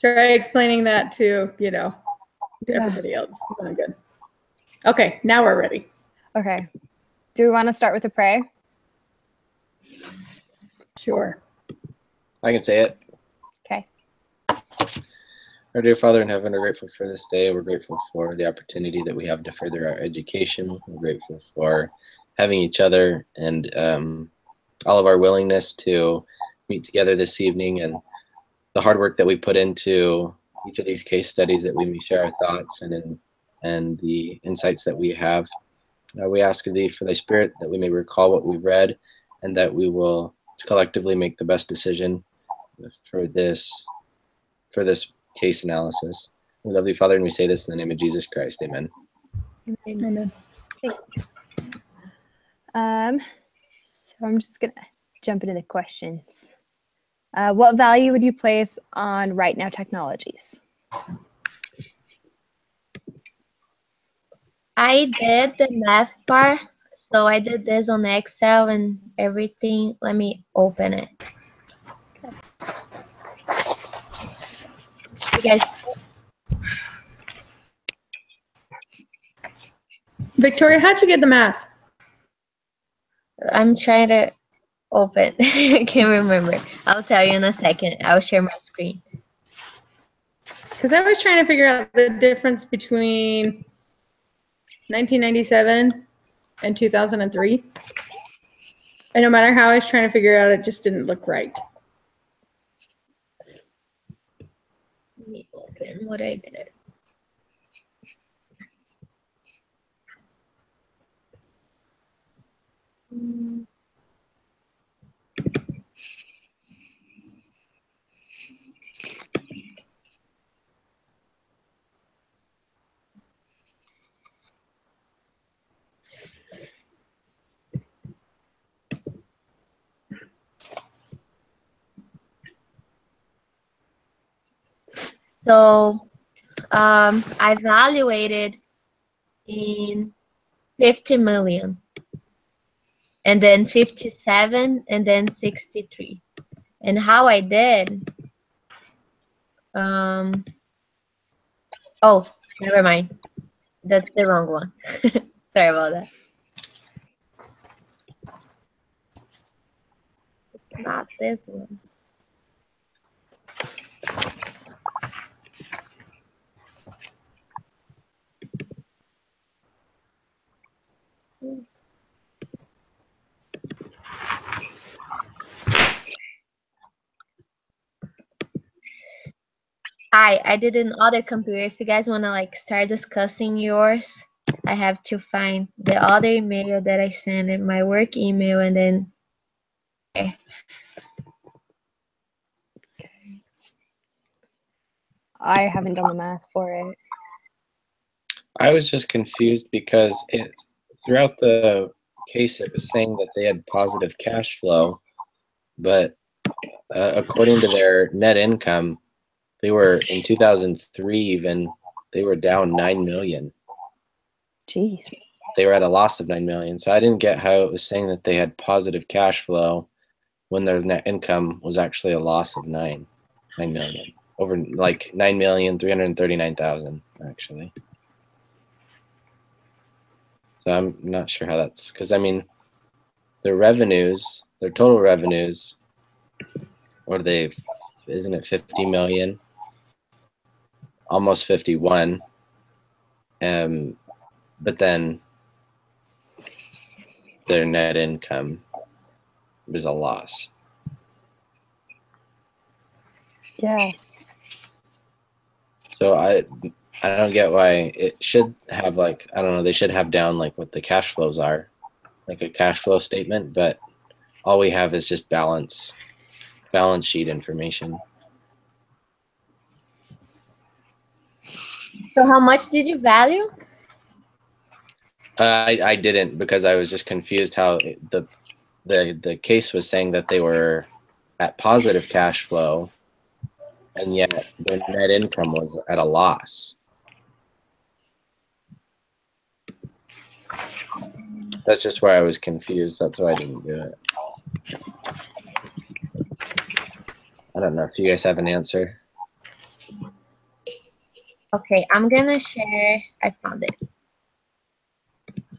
Try explaining that to, to everybody else. Not good. Okay, now we're ready. Okay. Do we want to start with a prayer? Sure. I can say it. Okay. Our dear Father in heaven, we're grateful for this day. We're grateful for the opportunity that we have to further our education. We're grateful for having each other and all of our willingness to meet together this evening and the hard work that we put into each of these case studies, that we may share our thoughts and the insights that we have. We ask of thee for thy spirit that we may recall what we read and that we will collectively make the best decision for this case analysis. We love thee, Father, and we say this in the name of Jesus Christ. Amen. Amen. So I'm just gonna jump into the questions. What value would you place on RightNow technologies? I did the math part, so I did this on Excel and everything. Let me open it. You guys. Victoria, how'd you get the math? I'm trying to open. I can't remember. I'll tell you in a second. I'll share my screen. Because I was trying to figure out the difference between 1997 and 2003. And no matter how I was trying to figure it out, it just didn't look right. Let me open what I did. So I evaluated in 50 million, and then 57, and then 63. And how I did, oh, never mind. That's the wrong one. Sorry about that. It's not this one. I did another computer. If you guys want to like start discussing yours, I have to find the other email that I sent in my work email, and then okay. I haven't done the math for it. I was just confused because throughout the case it was saying that they had positive cash flow, but according to their net income, they were in 2003 even, they were down 9 million. Jeez. They were at a loss of 9 million. So I didn't get how it was saying that they had positive cash flow when their net income was actually a loss of 9 million. Over like 9,339,000 actually. So I'm not sure how that's, because I mean, their revenues, their total revenues, isn't it 50 million? Almost 51. But then their net income was a loss. Yeah. So I don't get why it should have, like, I don't know, they should have down like what the cash flows are, like a cash flow statement, but all we have is just balance sheet information. So how much did you value? I didn't, because I was just confused how the case was saying that they were at positive cash flow, and yet their net income was at a loss. That's just where I was confused. That's why I didn't do it. I don't know if you guys have an answer. Okay, I'm gonna share. I found it.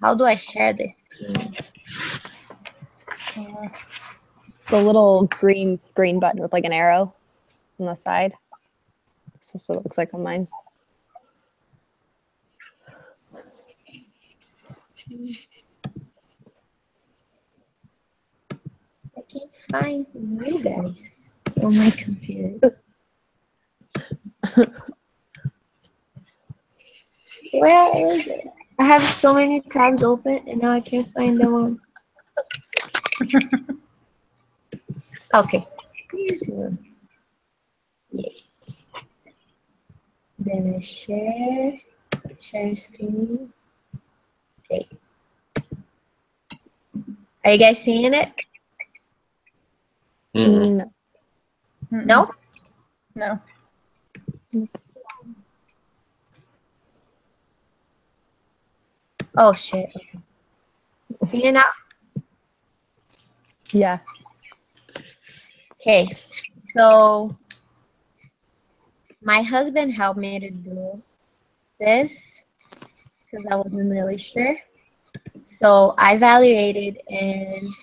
How do I share this screen? It's the little green screen button with like an arrow on the side. That's what it looks like on mine. I can't find you guys on my computer. Where is it? I have so many tabs open and now I can't find the one. Okay. This one. Yay. Then I share screen. Okay. Are you guys seeing it? Mm-mm. No. No? No. Oh shit. See it now? Yeah. Okay. So my husband helped me to do this because I wasn't really sure. So I evaluated in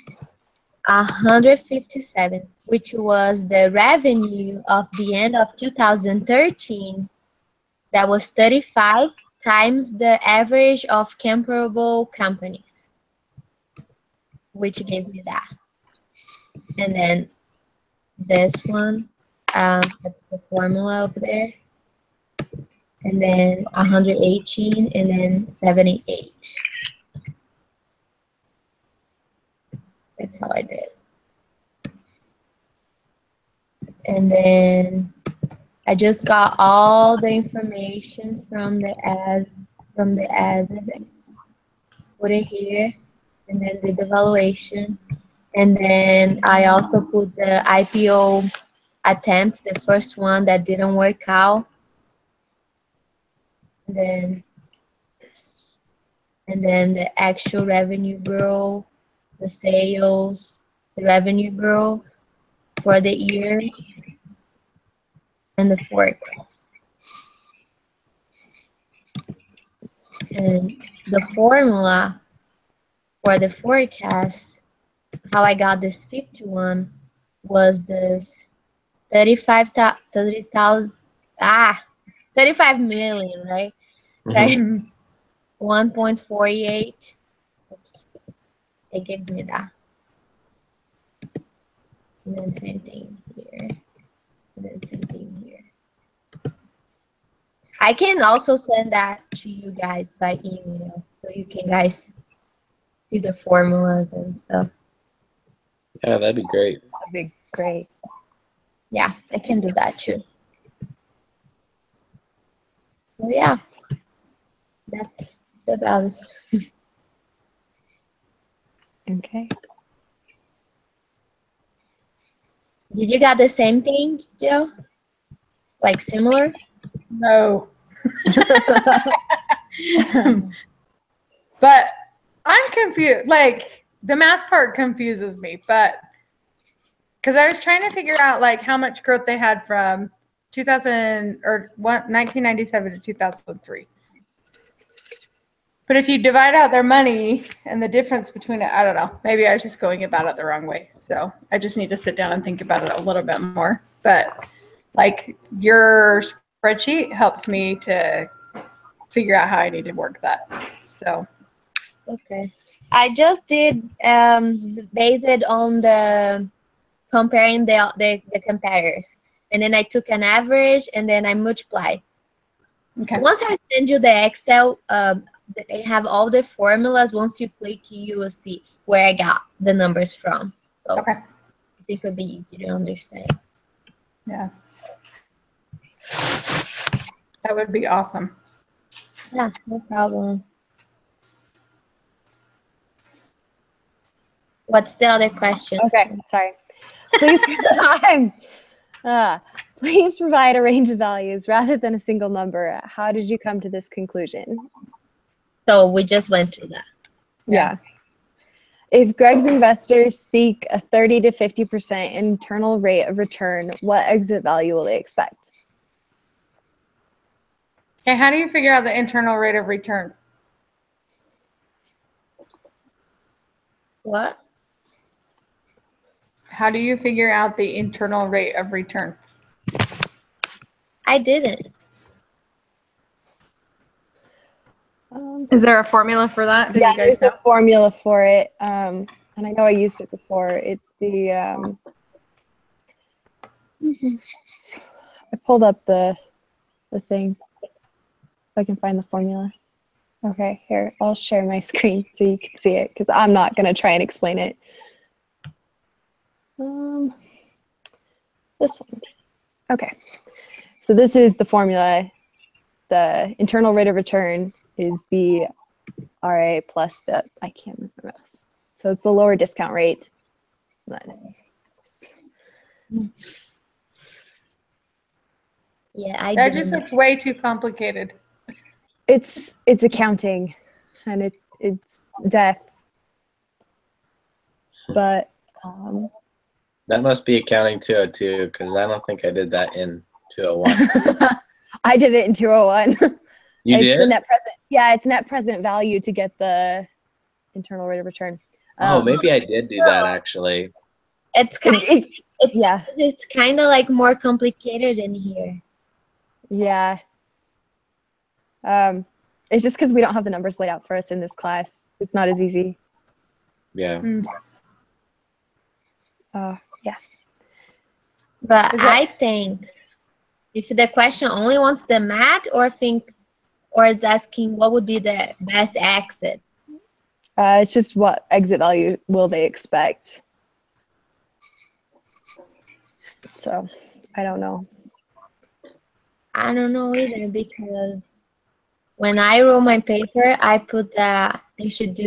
157, which was the revenue of the end of 2013. That was 35 times the average of comparable companies, which gave me that. And then this one, the formula over there, and then 118, and then 78. That's how I did. And then I just got all the information from the ads events. Put it here, and then did the valuation. And then I also put the IPO attempts, the first one that didn't work out. And then the actual revenue growth, the sales, the revenue growth for the years, and the forecast. And the formula for the forecast, how I got this 51 was this 35 million, right? Like 1.48. Oops. It gives me that. And then same thing here. And then same thing here. I can also send that to you guys by email so you can guys see the formulas and stuff. Yeah, that'd be great. That'd be great. Yeah, I can do that too. So yeah, that's the values. Okay. Did you got the same thing, Joe? Like similar? No. But I'm confused. Like the math part confuses me, but because I was trying to figure out like how much growth they had from 1997 to 2003. But if you divide out their money and the difference between it, I don't know. Maybe I was just going about it the wrong way. So I just need to sit down and think about it a little bit more. But like your spreadsheet helps me to figure out how I need to work that. So Okay. I just did based it on the comparing the competitors. And then I took an average and then I multiplied. okay. Once I send you the Excel, they have all the formulas. Once you click, you will see where I got the numbers from. So Okay. I think it would be easy to understand. Yeah. That would be awesome. Yeah, no problem. What's the other question? Okay, sorry. Please please provide a range of values rather than a single number. How did you come to this conclusion? So we just went through that. Yeah. If Greg's investors seek a 30 to 50% internal rate of return, what exit value will they expect? Okay, how do you figure out the internal rate of return? What? How do you figure out the internal rate of return? I didn't. Is there a formula for that? Did Yeah, you guys there's know? a formula for it, and I know I used it before. It's the I pulled up the thing. If I can find the formula. Okay, here, I'll share my screen so you can see it, because I'm not going to try and explain it. This one. Okay, so this is the formula. The internal rate of return is the RA plus the, I can't remember this. So it's the lower discount rate. Yeah, I That didn't. just looks way too complicated. It's accounting, and it's death. But That must be accounting 202, because I don't think I did that in 201. I did it in 201. You It's did? the net present. Yeah, it's net present value to get the internal rate of return. Oh, maybe I did do that actually. It's kind. It's yeah, It's kind of like more complicated in here. yeah. It's just because we don't have the numbers laid out for us in this class. It's not as easy. Yeah. Yeah. But Is that- I think if the question only wants the math, or it's asking what would be the best exit. It's just what exit value will they expect. So I don't know. I don't know either, because when I wrote my paper, I put that they should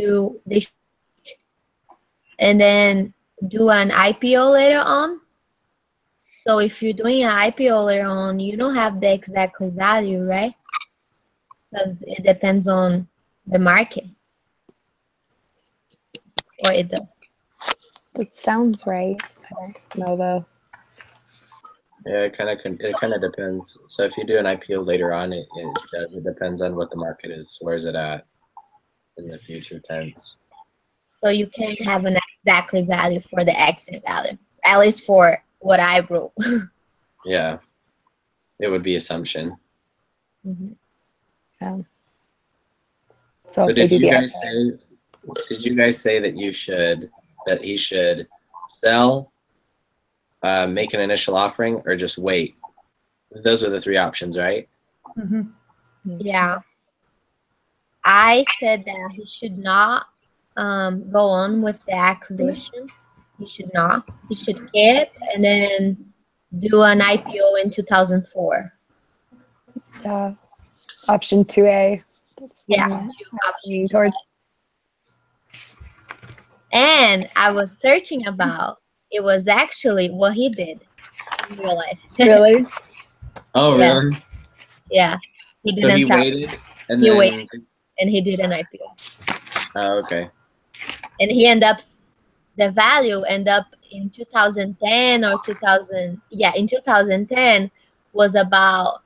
and then do an IPO later on. So if you're doing an IPO later on, you don't have the exactly value, right? Because it depends on the market. Or it does. It sounds right. I don't know though. Yeah, it kind of depends. So if you do an IPO later on, it depends on what the market is. Where's it at in the future tense? So you can't have an exactly value for the exit value, at least for what I wrote. Yeah, it would be assumption. So So if they did do you the guys IPO. say? Did you guys say that he should sell, make an initial offering, or just wait? Those are the three options, right? Yeah. I said that he should not go on with the acquisition. He should not. He should keep and then do an IPO in 2004. Option 2A. That's Yeah. what I'm leaning towards. And I was searching about, it was actually what he did in real life. Really? Oh, Yeah. really? Yeah. He So didn't he sell. waited, and He then. waited. And he did an IPO. Oh, okay. And the value ended up in 2010 or 2000. Yeah, in 2010 was about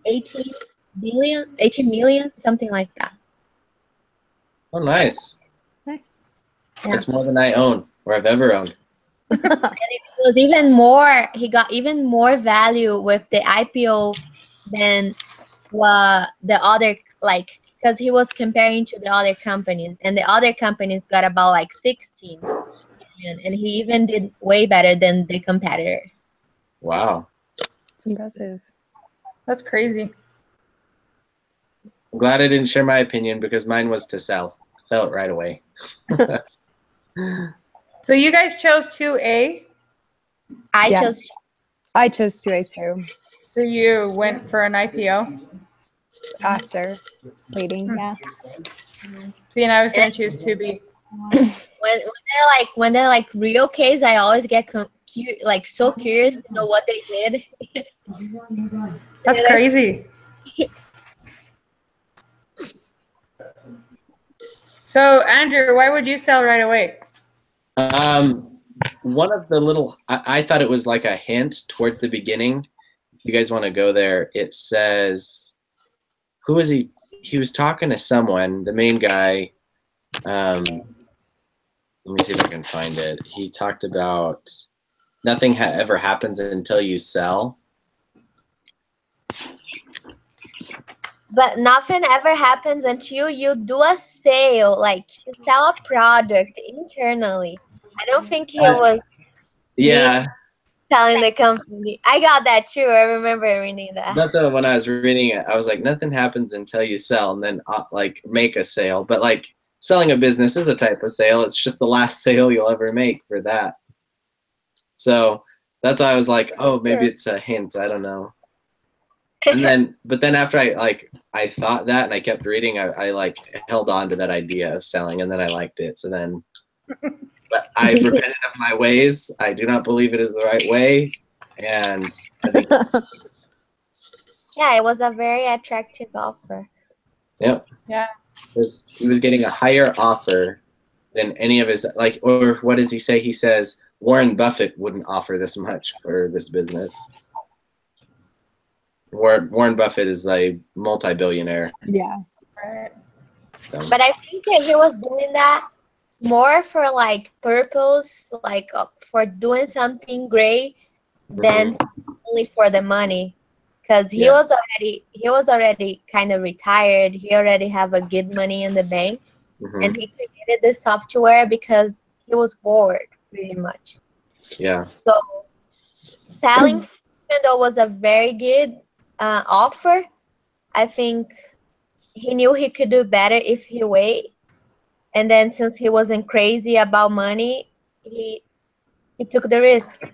18 million, something like that. Oh, nice. Nice. Yeah. That's more than I own or I've ever owned. And it was even more, he got even more value with the IPO than the other, like, because he was comparing to the other companies, and the other companies got about like 16 million, and he even did way better than the competitors. Wow. It's impressive. That's crazy. I'm glad I didn't share my opinion, because mine was to sell it right away. So you guys chose 2A. I Yeah. chose 2A too. So you went for an IPO. After waiting, yeah. See, and I was going to choose 2B. when they're like real case, I always get so curious to know what they did. That's crazy. So Andrew, why would you sell right away? One of the little, I thought it was like a hint towards the beginning you guys want to go there, it says, who was he? He was talking to someone, the main guy. Let me see if I can find it. He talked about nothing ever happens until you sell. But nothing ever happens until you do a sale, like you sell a product internally. I don't think he was Yeah, telling the company. I got that too. I remember reading that. that's what, when I was reading it, I was like, nothing happens until you sell, and then like make a sale. But like selling a business is a type of sale. It's just the last sale you'll ever make for that. So that's why I was like, oh, maybe it's a hint. I don't know. And then, but then after I thought that and I kept reading, I like held on to that idea of selling, and then I liked it. So then, but I've repented of my ways. I do not believe it is the right way, and I think, Yeah, it was a very attractive offer. yep, Yeah. he was getting a higher offer than any of his or what does he say? He says Warren Buffett wouldn't offer this much for this business. Warren Buffett is a multi-billionaire. Yeah. Right. So, But I think that he was doing that more for like purpose, like for doing something great than only for the money. Because he Yeah. was already kind of retired. He already have a good money in the bank, and he created the software because he was bored, pretty much. Yeah. So selling, even though was a very good offer, I think he knew he could do better if he wait. And then since he wasn't crazy about money, he took the risk.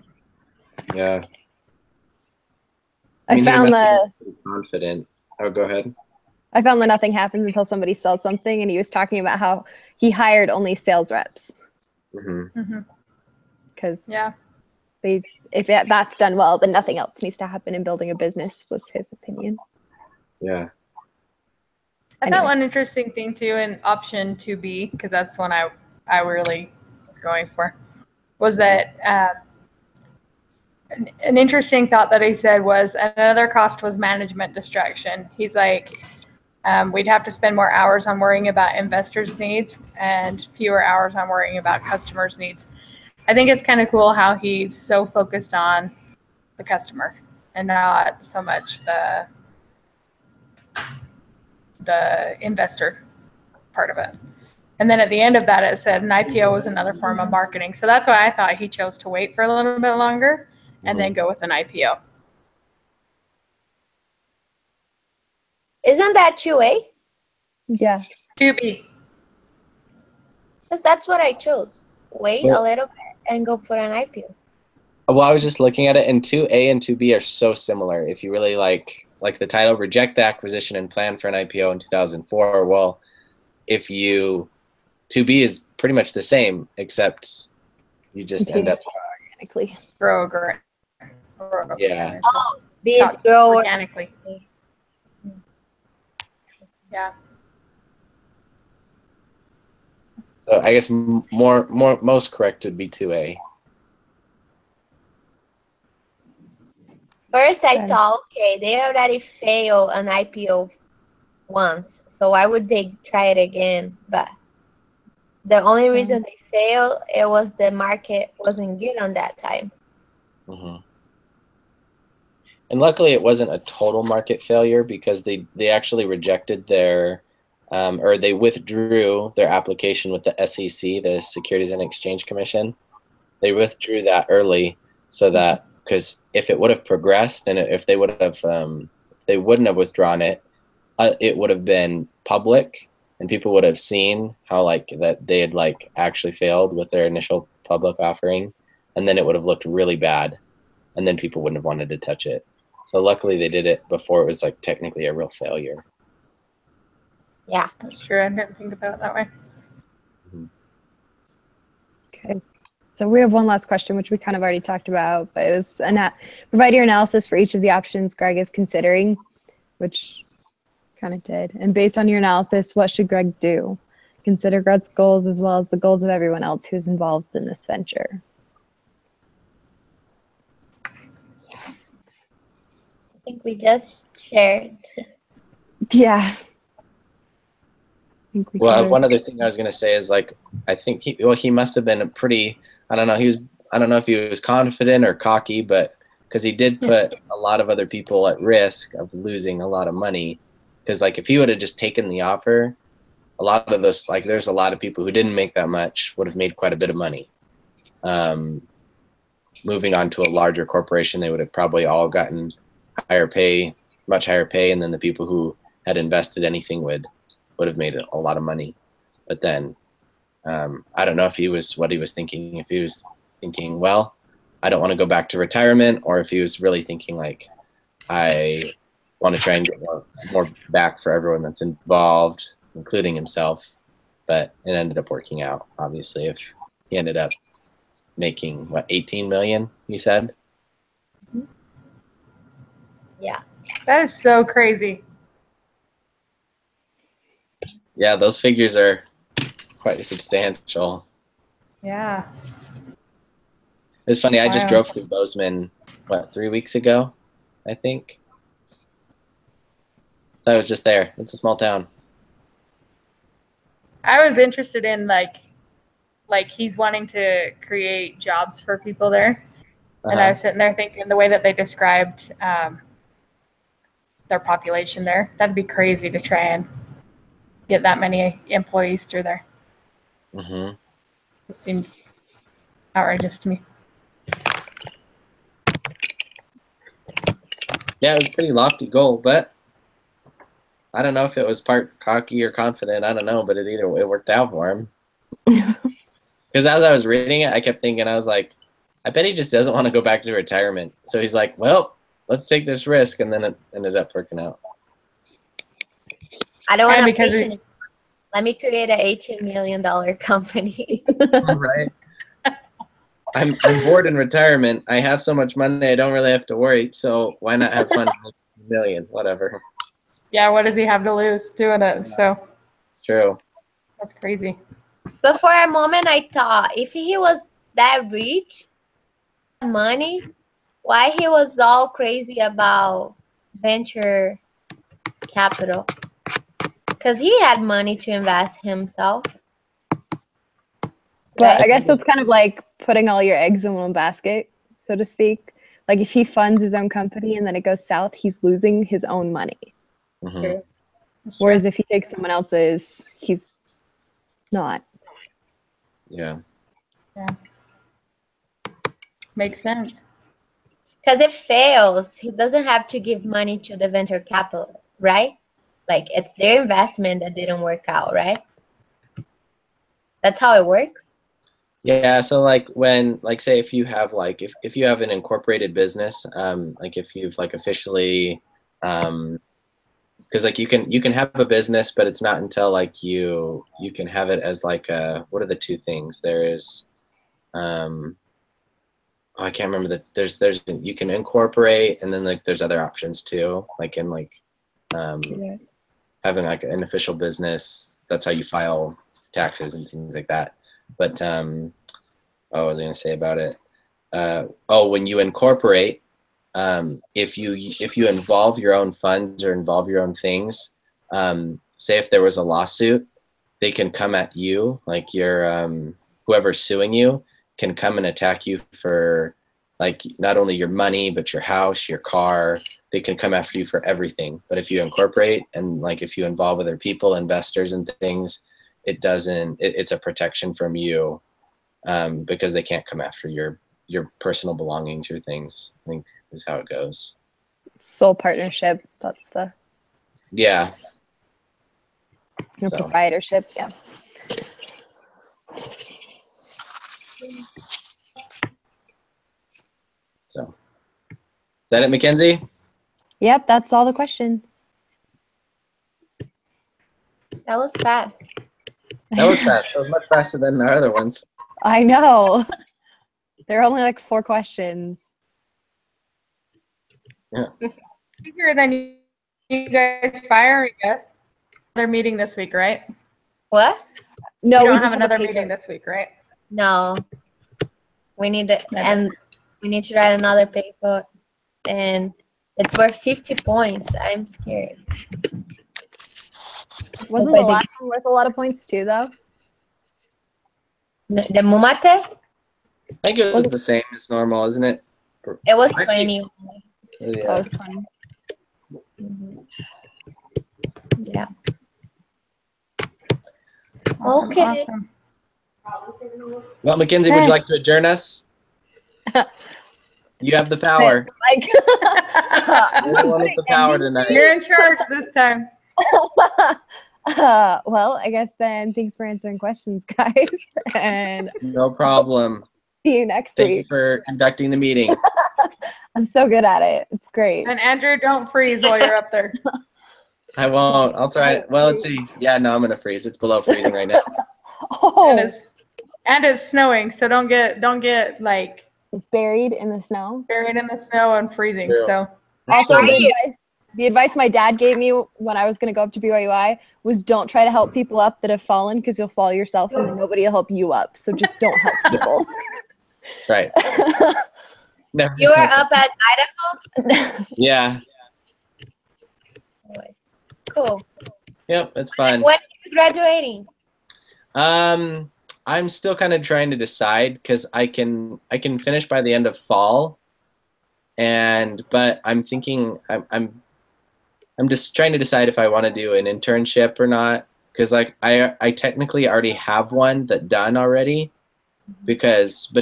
Yeah. I mean, he found must have that been pretty confident. Oh, go ahead. I found that nothing happens until somebody sells something, and he was talking about how he hired only sales reps because Yeah. if that's done well, then nothing else needs to happen in building a business, was his opinion. Yeah. I thought one interesting thing too in option 2B, because that's one I really was going for, was that an interesting thought that he said was another cost was management distraction. He's like, we'd have to spend more hours on worrying about investors' needs and fewer hours on worrying about customers' needs. I think it's kind of cool how he's so focused on the customer and not so much the investor part of it. And then at the end of that, it said an IPO was another form of marketing. So that's why I thought he chose to wait for a little bit longer and then go with an IPO. Isn't that 2A? Yeah. 2B. Because that's what I chose. Wait a little bit and go for an IPO. Well, I was just looking at it, and 2A and 2B are so similar. If you really like the title, reject the acquisition and plan for an IPO in 2004. Well, if you 2B is pretty much the same, except you just end up organically. Grow. Yeah. Oh, B is grow organically. Yeah. So I guess most correct would be 2A. First, I thought, okay, they already failed an IPO once, so why would they try it again? But the only reason they failed, it was the market wasn't good on that time. And luckily, it wasn't a total market failure because they actually rejected their, or they withdrew their application with the SEC, the Securities and Exchange Commission. They withdrew that early so that, because if it would have progressed and if they would have, they wouldn't have withdrawn it, it would have been public and people would have seen how that they had actually failed with their initial public offering, and then it would have looked really bad, and then people wouldn't have wanted to touch it. So luckily they did it before it was technically a real failure. Yeah, that's true. I didn't think about it that way. Okay. So we have one last question, which we kind of already talked about, but it was provide your analysis for each of the options Greg is considering, which kind of did. And based on your analysis, what should Greg do? Consider Greg's goals as well as the goals of everyone else who's involved in this venture. think we just shared. Yeah. I think we Well, covered. one other thing I was gonna say is like I think he must have been a pretty, I don't know, I don't know if he was confident or cocky, but because he did put a lot of other people at risk of losing a lot of money. Because like if he would have just taken the offer, a lot of those, like there's a lot of people who didn't make that much would have made quite a bit of money. Moving on to a larger corporation, they would have probably all gotten higher pay, much higher pay, and then the people who had invested anything would have made a lot of money. But then I don't know if he was what he was thinking. If he was thinking, well, I don't want to go back to retirement, or if he was really thinking like, I want to try and get more back for everyone that's involved, including himself. But it ended up working out. Obviously, if he ended up making what 18 million, you said. Yeah. That is so crazy. Yeah, those figures are quite substantial. Yeah. It was funny. I just Wow. drove through Bozeman, 3 weeks ago, I think. So I was just there. It's a small town. I was interested in like he's wanting to create jobs for people there. And I was sitting there thinking the way that they described their population there, that'd be crazy to try and get that many employees through there. Mm-hmm. It seemed outrageous to me. Yeah, it was a pretty lofty goal, but I don't know if it was part cocky or confident. I don't know, but it worked out for him. Because as I was reading it, I kept thinking, I was like, I bet he just doesn't want to go back to retirement. So he's like, well, let's take this risk, and then it ended up working out. I don't And want to because patient. Let me create an $18 million company. Right. I'm bored in retirement. I have so much money, I don't really have to worry. So why not have fun? $1 million, whatever. Yeah, what does he have to lose doing it? So True. that's crazy. But for a moment, I thought if he was that rich, money, why he was all crazy about venture capital? Because he had money to invest himself. But I guess that's kind of like putting all your eggs in one basket, so to speak. Like if he funds his own company and then it goes south, he's losing his own money. Mm-hmm. Whereas if he takes someone else's, he's not. Yeah. Yeah. Makes sense. Because if fails, he doesn't have to give money to the venture capital, right? Like it's their investment that didn't work out, right? That's how it works. Yeah, so like when, like say if you have like if you have an incorporated business, like if you've like officially, because like you can have a business, but it's not until like you can have it as like what are the two things? There is, I can't remember there's you can incorporate, and then like there's other options too, like in like having like an official business. That's how you file taxes and things like that. But what was I going to say about it? When you incorporate, if you involve your own funds or involve your own things, say if there was a lawsuit, they can come at you, like your whoever's suing you can come and attack you for like not only your money but your house, your car. They can come after you for everything. But if you incorporate and like if you involve other people, investors and things, it doesn't. It's a protection from you. Because they can't come after your personal belongings or things, I think is how it goes. Sole partnership, that's the proprietorship, yeah. So is that it, Mackenzie? Yep, that's all the questions. That was fast. That was fast. That was much faster than our other ones. I know. There are only like 4 questions. Yeah. Bigger than you guys firing us. Another meeting this week, right? What? No, we don't just have another paper. meeting this week, right? No. We need to, and we need to write another paper, and It's worth 50 points. I'm scared. Wasn't the last one worth a lot of points too, though? The mumate? I think it was the same as normal, isn't it? It was 20. Yeah. Oh, it's fun. Yeah. Awesome, Okay. awesome. Well, Mackenzie, would you like to adjourn us? You have the power. Like, You're the one with the power tonight. You're in charge this time. well, I guess then thanks for answering questions, guys. And No problem. see you next Thank you week. for conducting the meeting. I'm so good at it. It's great. And Andrew, don't freeze while you're up there. I won't. I'll try. Well, let's see. Yeah, no, I'm gonna freeze. It's below freezing right now. Oh, And it's snowing, so don't get like buried in the snow. buried in the snow and freezing. Yeah. So Also, Sorry. the advice my dad gave me when I was going to go up to BYUI was don't try to help people up that have fallen because you'll fall yourself and then nobody will help you up. So just don't help people. That's right. Never. You are up at Idaho? Yeah. Cool. Yep. It's fun. When are you graduating? I'm still kind of trying to decide because I can finish by the end of fall, but I'm thinking I'm just trying to decide if I want to do an internship or not because like I technically already have one that done already but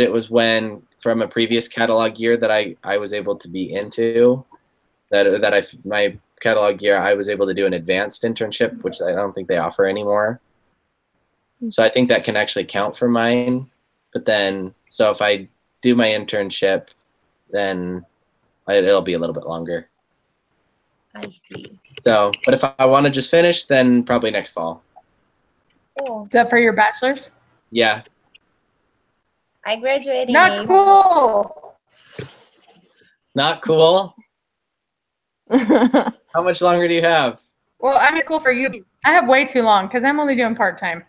it was from a previous catalog year that I was able to be into my catalog year I was able to do an advanced internship, which I don't think they offer anymore. So I think that can actually count for mine. But then, so if I do my internship, then it'll be a little bit longer. I see. So, but if I want to just finish, then probably next fall. Cool. is that for your bachelor's? Yeah. I graduated in Not April. cool. Not cool. How much longer do you have? Well, I'm in school for you. I have way too long because I'm only doing part-time.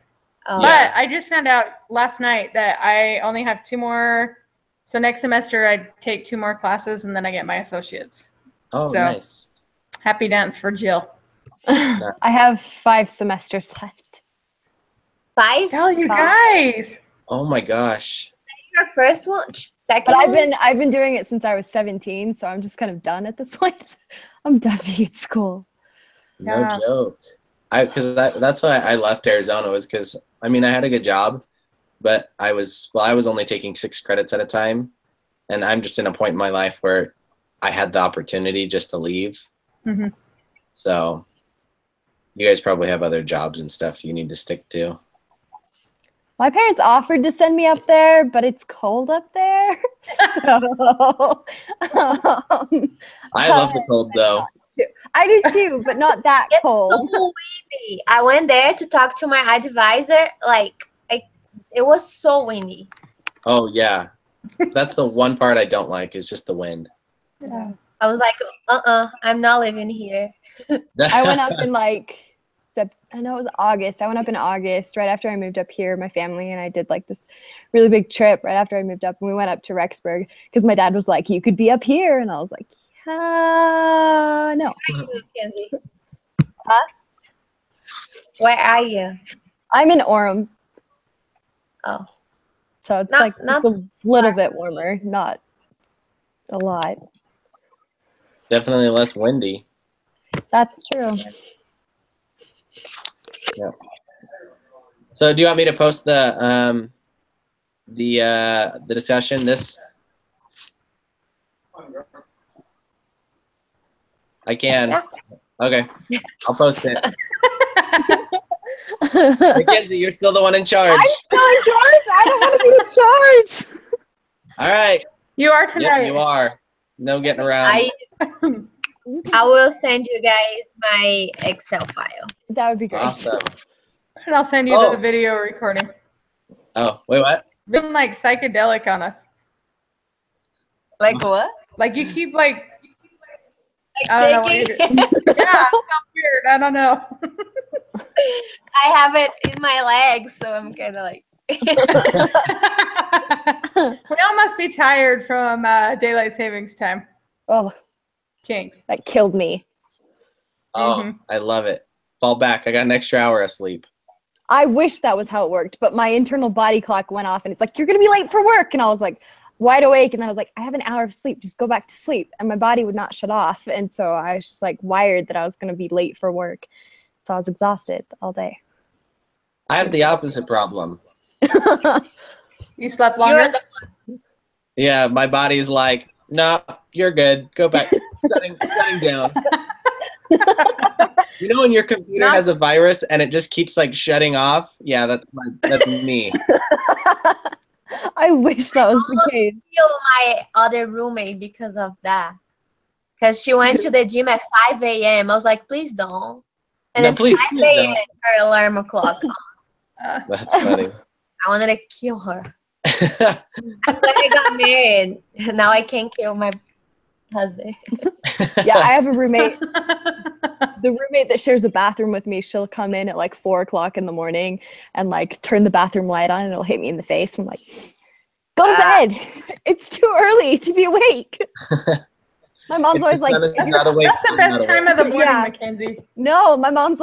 Oh. Yeah. But I just found out last night that I only have 2 more. So next semester I take 2 more classes and then I get my associates. Oh, So- nice. Happy dance for Jill. I have 5 semesters left. 5? Tell you guys. Oh my gosh. Your first one? Second But one? I've been doing it since I was 17, so I'm just kind of done at this point. I'm done being at school. No Yeah. joke. That's why I left Arizona was because I had a good job, but I was only taking 6 credits at a time, and I'm just in a point in my life where I had the opportunity just to leave. Mm-hmm. So you guys probably have other jobs and stuff you need to stick to. My parents offered to send me up there, but it's cold up there. So I love the cold though. I do too, but not that It's cold. so windy. I went there to talk to my advisor. It was so windy. Oh yeah, that's the one part I don't like is just the wind. Yeah. I was like, I'm not living here. I went up in I know it was August. I went up in August right after I moved up here, my family, and I did like this really big trip right after I moved up. And we went up to Rexburg because my dad was like, you could be up here. And I was like, no. Kenzie. Huh? Where are you? I'm in Orem. Oh. So it's Not just a little bit warmer, not a lot. Definitely less windy. That's true. Yeah. So do you want me to post the discussion? I can. Yeah. Okay. I'll post it. Mackenzie, you're still the one in charge. I'm still in charge. I don't want to be in charge. All right. You are tonight. Yep, you are. No getting around. I will send you guys my Excel file. That would be great. Awesome. And I'll send you the video recording. Oh, wait, what? Been like psychedelic on us. Like what? Like you keep like Like I don't know what you're shaking? doing. Yeah, it's so weird. I don't know. I have it in my legs, so I'm kind of like. We all must be tired from daylight savings time. Oh, Change. That killed me. Oh, I love it. Fall back. I got an extra hour of sleep. I wish that was how it worked, but my internal body clock went off and it's like, you're going to be late for work. And I was like wide awake. And then I was like, I have an hour of sleep. Just go back to sleep. And my body would not shut off. And so I was just like wired that I was going to be late for work. So I was exhausted all day. I have the opposite problem. You slept longer? Yeah, my body's like, no, you're good. Go back. shutting down. You know when your computer has a virus and it just keeps like shutting off? Yeah, that's me. I wish that was the case. Kill my other roommate because of that. Because she went to the gym at 5 a.m. I was like, please don't. And No, then please 5 a.m. her alarm clock. That's funny. I wanted to kill her. When I got married, now I can't kill my husband. Yeah, I have a roommate. The roommate that shares a bathroom with me, she'll come in at like 4 o'clock in the morning and like turn the bathroom light on and it'll hit me in the face. I'm like, go to bed. It's too early to be awake. My mom's always like, that's the best time of the morning, Yeah. Mackenzie. No, my mom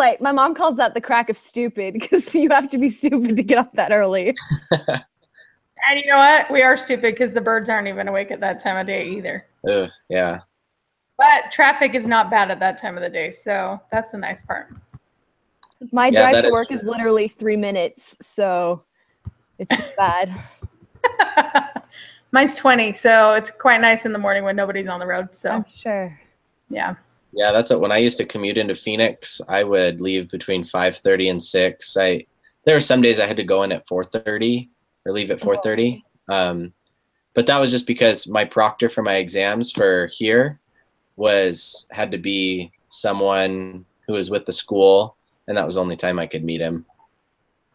calls that the crack of stupid because you have to be stupid to get up that early. And you know what? We are stupid because the birds aren't even awake at that time of day either. Yeah. But traffic is not bad at that time of the day, so that's the nice part. My drive to work is literally 3 minutes, so it's bad. Mine's 20, so it's quite nice in the morning when nobody's on the road. So I'm sure. Yeah. Yeah, that's when I used to commute into Phoenix. I would leave between 5:30 and 6. There were some days I had to go in at 4:30 or leave at 4:30. But that was just because my proctor for my exams for here had to be someone who was with the school, and that was the only time I could meet him.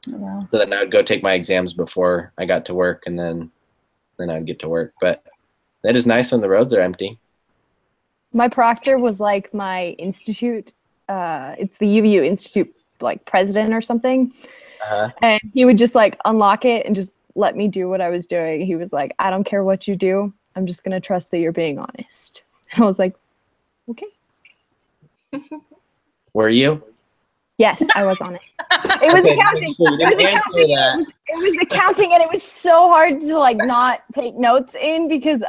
Oh, wow. So then I would go take my exams before I got to work, and then I'd get to work. But that is nice when the roads are empty. My proctor was like my institute. It's the UVU Institute, like president or something. And he would just like unlock it and just let me do what I was doing. He was like, I don't care what you do. I'm just going to trust that you're being honest. And I was like, okay. Were you? Yes, I was on it. It was accounting. It was accounting, and it was so hard to like not take notes in because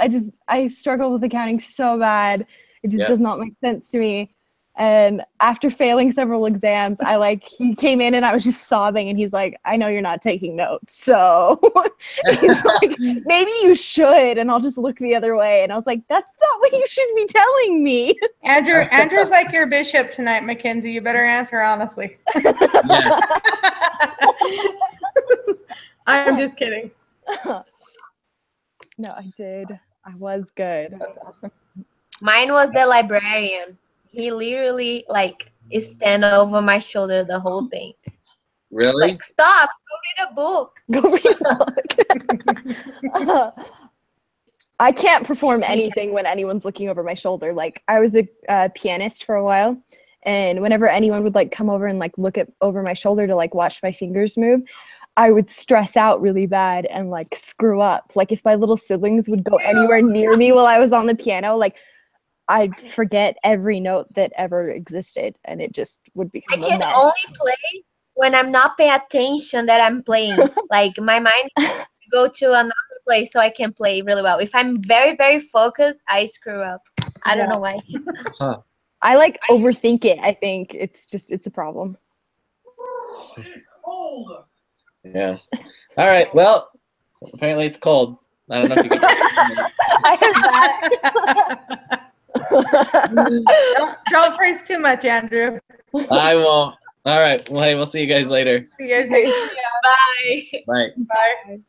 I struggled with accounting so bad. It just does not make sense to me. And after failing several exams, he came in and I was just sobbing, and he's like, I know you're not taking notes, so he's like, maybe you should, and I'll just look the other way. And I was like, that's not what you should be telling me. Andrew's like your bishop tonight, Mackenzie. You better answer honestly. Yes. I'm just kidding. No, I did. I was good. That's awesome. Mine was the librarian. He literally stand over my shoulder the whole thing. Really? Like, stop, go read a book. Go read a book. I can't perform anything when anyone's looking over my shoulder. Like, I was a pianist for a while, and whenever anyone would like come over and like look over my shoulder to like watch my fingers move, I would stress out really bad and like screw up. Like, if my little siblings would go anywhere near me while I was on the piano, like I'd forget every note that ever existed, and it just would become a mess. I can only play when I'm not paying attention that I'm playing. Like, my mind go to another place so I can play really well. If I'm very, very focused, I screw up. I don't know why. I like overthink it. I think it's a problem. Yeah. All right. Well, apparently it's cold. I don't know if you can. I heard that. Don't freeze too much, Andrew. I won't. All right. Well, hey, we'll see you guys later. See you guys next. Bye. Bye. Bye.